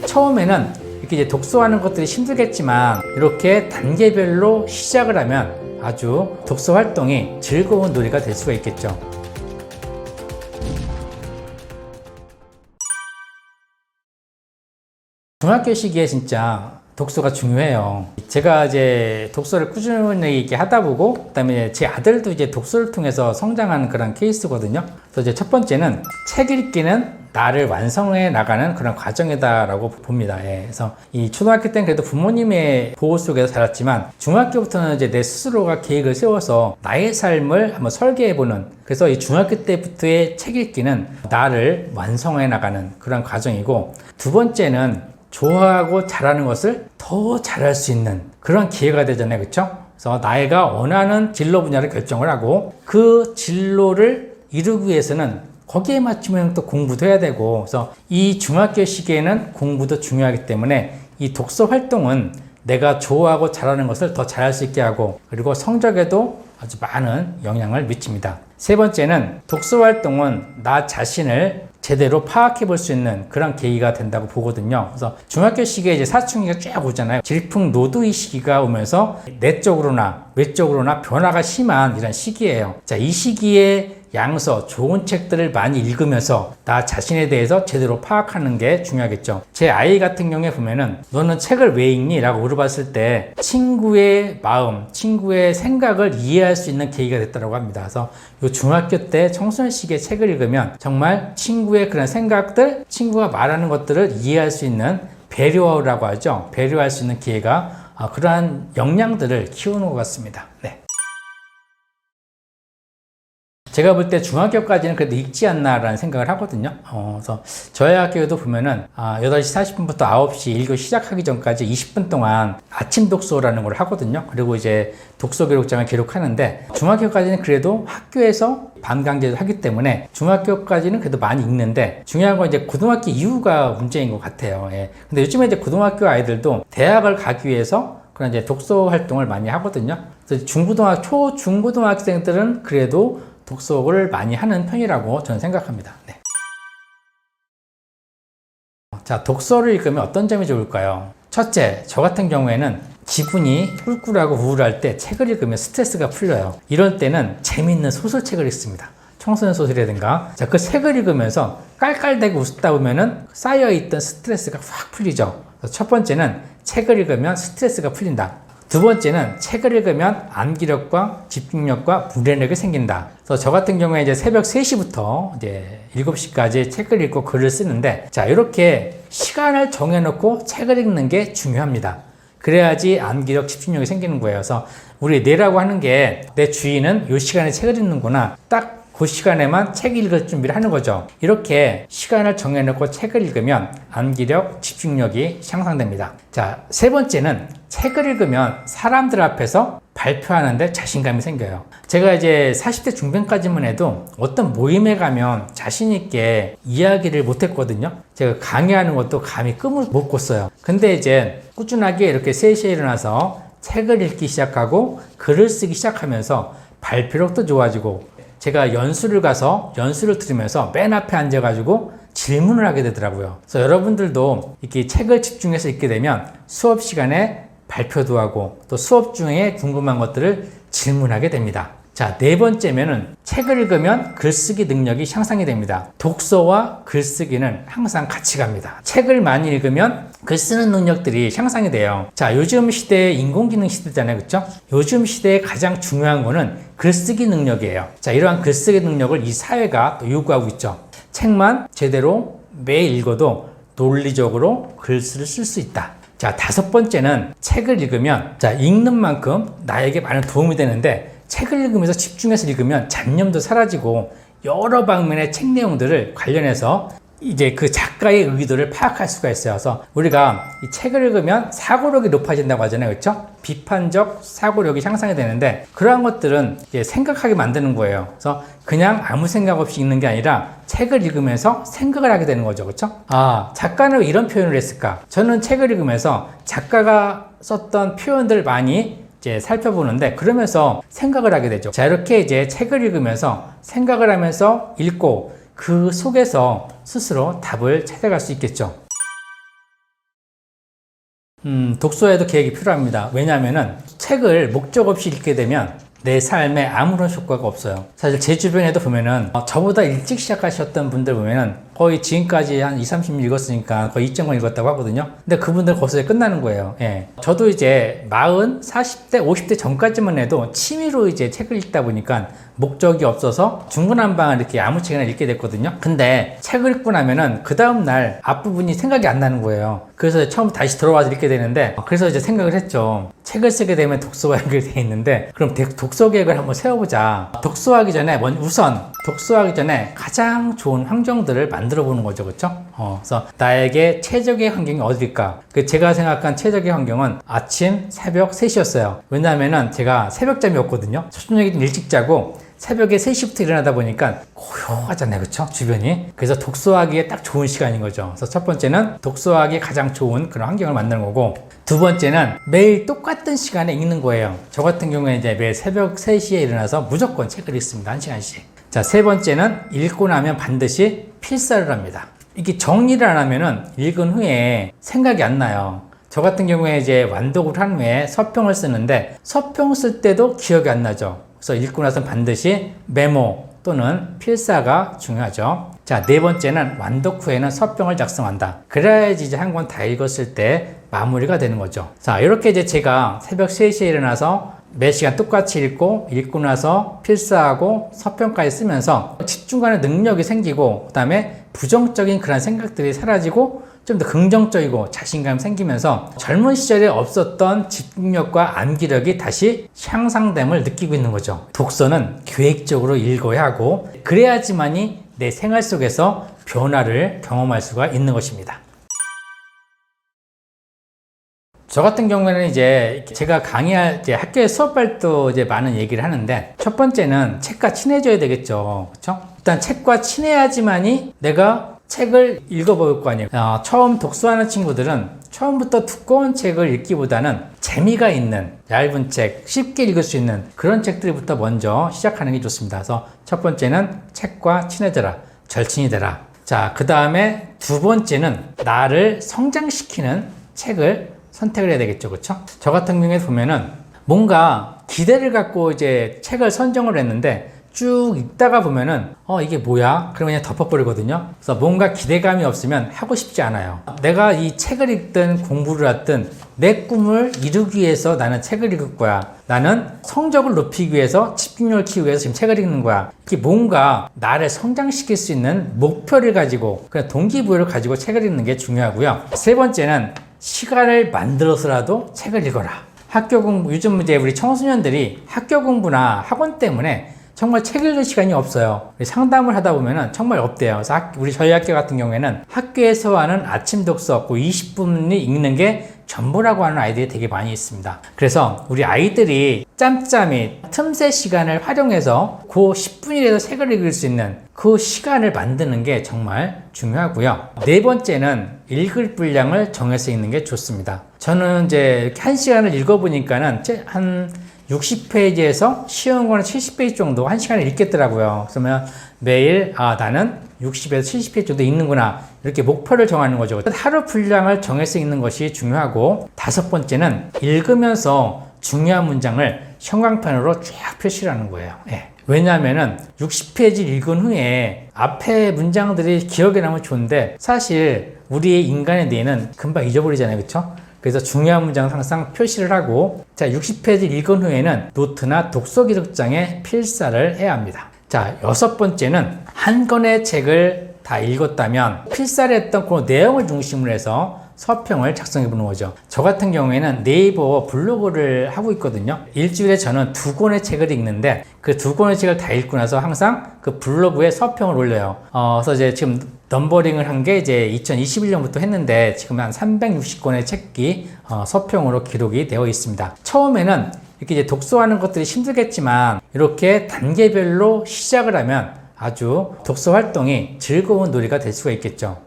처음에는 이렇게 이제 독서하는 것들이 힘들겠지만 이렇게 단계별로 시작을 하면 아주 독서 활동이 즐거운 놀이가 될 수가 있겠죠. 중학교 시기에 진짜 독서가 중요해요. 제가 이제 독서를 꾸준히 이렇게 하다 보고, 그다음에 제 아들도 이제 독서를 통해서 성장하는 그런 케이스거든요. 그래서 이제 첫 번째는 책 읽기는 나를 완성해 나가는 그런 과정이다라고 봅니다. 예. 그래서 이 초등학교 때는 그래도 부모님의 보호 속에서 자랐지만 중학교부터는 이제 내 스스로가 계획을 세워서 나의 삶을 한번 설계해보는, 그래서 이 중학교 때부터의 책 읽기는 나를 완성해 나가는 그런 과정이고, 두 번째는 좋아하고 잘하는 것을 더 잘할 수 있는 그런 기회가 되잖아요. 그렇죠? 그래서 나이가 원하는 진로 분야를 결정을 하고 그 진로를 이루기 위해서는 거기에 맞추면 또 공부도 해야 되고, 그래서 이 중학교 시기에는 공부도 중요하기 때문에 이 독서 활동은 내가 좋아하고 잘하는 것을 더 잘할 수 있게 하고, 그리고 성적에도 아주 많은 영향을 미칩니다. 세 번째는 독서 활동은 나 자신을 제대로 파악해 볼 수 있는 그런 계기가 된다고 보거든요. 그래서 중학교 시기에 이제 사춘기가 쫙 오잖아요. 질풍노도의 시기가 오면서 내적으로나 외적으로나 변화가 심한 이런 시기예요. 자, 이 시기에 양서, 좋은 책들을 많이 읽으면서 나 자신에 대해서 제대로 파악하는 게 중요하겠죠. 제 아이 같은 경우에 보면은 너는 책을 왜 읽니? 라고 물어봤을 때 친구의 마음, 친구의 생각을 이해할 수 있는 계기가 됐다고 합니다. 그래서 요 중학교 때 청소년 시기에 책을 읽으면 정말 친구의 그런 생각들, 친구가 말하는 것들을 이해할 수 있는 배려라고 하죠. 배려할 수 있는 기회가 그러한 역량들을 키우는 것 같습니다. 네. 제가 볼 때 중학교까지는 그래도 읽지 않나라는 생각을 하거든요. 그래서 저희 학교에도 보면은 8시 40분부터 9시 1교시 시작하기 전까지 20분 동안 아침 독서라는 걸 하거든요. 그리고 이제 독서 기록장을 기록하는데 중학교까지는 그래도 학교에서 반강제를 하기 때문에 중학교까지는 그래도 많이 읽는데, 중요한 건 이제 고등학교 이후가 문제인 것 같아요. 예. 근데 요즘에 이제 고등학교 아이들도 대학을 가기 위해서 그런 이제 독서 활동을 많이 하거든요. 그래서 중고등학생들은 그래도 독서를 많이 하는 편이라고 저는 생각합니다. 네. 자, 독서를 읽으면 어떤 점이 좋을까요? 첫째, 저 같은 경우에는 기분이 꿀꿀하고 우울할 때 책을 읽으면 스트레스가 풀려요. 이럴 때는 재미있는 소설책을 읽습니다. 청소년 소설이라든가. 자, 그 책을 읽으면서 깔깔대고 웃다 보면은 쌓여있던 스트레스가 확 풀리죠. 첫 번째는 책을 읽으면 스트레스가 풀린다. 두 번째는 책을 읽으면 암기력과 집중력과 분별력이 생긴다. 그래서 저 같은 경우에 이제 새벽 3시부터 이제 7시까지 책을 읽고 글을 쓰는데, 자, 이렇게 시간을 정해놓고 책을 읽는 게 중요합니다. 그래야지 암기력, 집중력이 생기는 거예요. 그래서 우리 뇌라고 하는 게 내 주인은 이 시간에 책을 읽는구나. 딱 그 시간에만 책 읽을 준비를 하는 거죠. 이렇게 시간을 정해놓고 책을 읽으면 암기력, 집중력이 향상됩니다. 자, 세 번째는 책을 읽으면 사람들 앞에서 발표하는데 자신감이 생겨요. 제가 이제 40대 중반까지만 해도 어떤 모임에 가면 자신 있게 이야기를 못했거든요. 제가 강의하는 것도 감히 꿈을 못 꿨어요. 근데 이제 꾸준하게 이렇게 3시에 일어나서 책을 읽기 시작하고 글을 쓰기 시작하면서 발표력도 좋아지고, 제가 연수를 가서 연수를 들으면서 맨 앞에 앉아가지고 질문을 하게 되더라고요. 그래서 여러분들도 이렇게 책을 집중해서 읽게 되면 수업 시간에 발표도 하고 또 수업 중에 궁금한 것들을 질문하게 됩니다. 자, 네 번째면은 책을 읽으면 글쓰기 능력이 향상이 됩니다. 독서와 글쓰기는 항상 같이 갑니다. 책을 많이 읽으면 글 쓰는 능력들이 향상이 돼요. 자, 요즘 시대에 인공지능 시대잖아요. 그렇죠? 요즘 시대에 가장 중요한 거는 글쓰기 능력이에요. 자, 이러한 글쓰기 능력을 이 사회가 또 요구하고 있죠. 책만 제대로 매일 읽어도 논리적으로 글을 쓸 수 있다. 자, 다섯 번째는 책을 읽으면, 자, 읽는 만큼 나에게 많은 도움이 되는데, 책을 읽으면서 집중해서 읽으면 잡념도 사라지고 여러 방면의 책 내용들을 관련해서 이제 그 작가의 의도를 파악할 수가 있어요. 그래서 우리가 이 책을 읽으면 사고력이 높아진다고 하잖아요. 그렇죠? 비판적 사고력이 향상이 되는데, 그러한 것들은 이제 생각하게 만드는 거예요. 그래서 그냥 아무 생각 없이 읽는 게 아니라 책을 읽으면서 생각을 하게 되는 거죠. 그렇죠? 아, 작가는 왜 이런 표현을 했을까? 저는 책을 읽으면서 작가가 썼던 표현들 많이 이제 살펴보는데, 그러면서 생각을 하게 되죠. 자, 이렇게 이제 책을 읽으면서 생각을 하면서 읽고 그 속에서 스스로 답을 찾아갈 수 있겠죠. 독서에도 계획이 필요합니다. 왜냐하면은 책을 목적 없이 읽게 되면 내 삶에 아무런 효과가 없어요. 사실 제 주변에도 보면은 저보다 일찍 시작하셨던 분들 보면은 거의 지금까지 한 20-30년 읽었으니까 거의 2.0 읽었다고 하거든요. 근데 그분들 거기서 끝나는 거예요. 예. 저도 이제 40, 40대, 50대 전까지만 해도 취미로 이제 책을 읽다 보니까 목적이 없어서 중구난방을 이렇게 아무 책이나 읽게 됐거든요. 근데 책을 읽고 나면은 그 다음날 앞부분이 생각이 안 나는 거예요. 그래서 처음 다시 들어와서 읽게 되는데, 그래서 이제 생각을 했죠. 책을 쓰게 되면 독서가 연결되어 있는데, 그럼 독서 계획을 한번 세워보자. 독서하기 전에 우선 독서하기 전에 가장 좋은 환경들을 만들어 보는 거죠. 그렇죠? 그래서 나에게 최적의 환경이 어딜까? 제가 생각한 최적의 환경은 아침 새벽 3시였어요. 왜냐하면은 제가 새벽잠이었거든요. 저녁에 좀 일찍 자고 새벽에 3시부터 일어나다 보니까 고요하잖아요. 그쵸? 주변이. 그래서 독서하기에 딱 좋은 시간인 거죠. 그래서 첫 번째는 독서하기에 가장 좋은 그런 환경을 만드는 거고, 두 번째는 매일 똑같은 시간에 읽는 거예요. 저 같은 경우에 이제 매일 새벽 3시에 일어나서 무조건 책을 읽습니다. 1시간씩. 자, 세 번째는 읽고 나면 반드시 필사를 합니다. 이게 정리를 안 하면은 읽은 후에 생각이 안 나요. 저 같은 경우에 이제 완독을 한 후에 서평을 쓰는데 서평 쓸 때도 기억이 안 나죠. 그래서 읽고 나서 반드시 메모 또는 필사가 중요하죠. 자, 네 번째는 완독 후에는 서평을 작성한다. 그래야지 이제 한 권 다 읽었을 때 마무리가 되는 거죠. 자, 이렇게 이제 제가 새벽 3시에 일어나서 매 시간 똑같이 읽고 나서 필사하고 서평까지 쓰면서 집중하는 능력이 생기고, 그 다음에 부정적인 그런 생각들이 사라지고 좀 더 긍정적이고 자신감 생기면서 젊은 시절에 없었던 집중력과 암기력이 다시 향상됨을 느끼고 있는 거죠. 독서는 계획적으로 읽어야 하고, 그래야지만이 내 생활 속에서 변화를 경험할 수가 있는 것입니다. 저 같은 경우에는 이제 제가 강의할 때 학교에 수업할 때 이제 많은 얘기를 하는데, 첫 번째는 책과 친해져야 되겠죠. 그렇죠? 일단 책과 친해야지만이 내가 책을 읽어볼 거 아니에요. 처음 독서하는 친구들은 처음부터 두꺼운 책을 읽기보다는 재미가 있는 얇은 책, 쉽게 읽을 수 있는 그런 책들부터 먼저 시작하는 게 좋습니다. 그래서 첫 번째는 책과 친해져라, 절친이 되라. 자, 그 다음에 두 번째는 나를 성장시키는 책을 선택을 해야 되겠죠. 그렇죠? 저 같은 경우에 보면은 뭔가 기대를 갖고 이제 책을 선정을 했는데 쭉 읽다가 보면은 이게 뭐야? 그러면 그냥 덮어버리거든요. 그래서 뭔가 기대감이 없으면 하고 싶지 않아요. 내가 이 책을 읽든 공부를 하든 내 꿈을 이루기 위해서 나는 책을 읽을 거야. 나는 성적을 높이기 위해서, 집중력을 키우기 위해서 지금 책을 읽는 거야. 이게 뭔가 나를 성장시킬 수 있는 목표를 가지고, 그냥 동기부여를 가지고 책을 읽는 게 중요하고요. 세 번째는 시간을 만들어서라도 책을 읽어라. 학교 공부, 요즘 이제 우리 청소년들이 학교 공부나 학원 때문에 정말 책 읽을 시간이 없어요. 상담을 하다 보면은 정말 없대요. 그래서 저희 학교 같은 경우에는 학교에서 하는 아침 독서 없고 20분이 읽는 게 전부라고 하는 아이들이 되게 많이 있습니다. 그래서 우리 아이들이 짬짬이 틈새 시간을 활용해서 그 10분이라도 책을 읽을 수 있는 그 시간을 만드는 게 정말 중요하고요. 네 번째는 읽을 분량을 정해서 읽는 게 좋습니다. 저는 이제 이렇게 1시간을 읽어보니까는 한 60페이지에서 쉬운 거는 70페이지 정도 1시간에 읽겠더라고요. 그러면 매일 나는 60에서 70페이지 정도 읽는구나, 이렇게 목표를 정하는 거죠. 하루 분량을 정해서 읽는 것이 중요하고, 다섯 번째는 읽으면서 중요한 문장을 형광펜으로 쫙 표시를 하는 거예요. 예. 왜냐하면은 60페이지 읽은 후에 앞에 문장들이 기억에 남으면 좋은데 사실 우리 인간의 뇌는 금방 잊어버리잖아요. 그렇죠? 그래서 중요한 문장은 항상 표시를 하고, 자, 60페이지 읽은 후에는 노트나 독서 기록장에 필사를 해야 합니다. 자, 여섯 번째는 한 권의 책을 다 읽었다면 필사를 했던 그 내용을 중심으로 해서 서평을 작성해 보는 거죠. 저 같은 경우에는 네이버 블로그를 하고 있거든요. 일주일에 저는 2권의 책을 읽는데 그 2권의 책을 다 읽고 나서 항상 그 블로그에 서평을 올려요. 그래서 이제 지금 넘버링을 한 게 이제 2021년부터 했는데 지금 한 360권의 책이 서평으로 기록이 되어 있습니다. 처음에는 이렇게 이제 독서하는 것들이 힘들겠지만 이렇게 단계별로 시작을 하면 아주 독서 활동이 즐거운 놀이가 될 수가 있겠죠.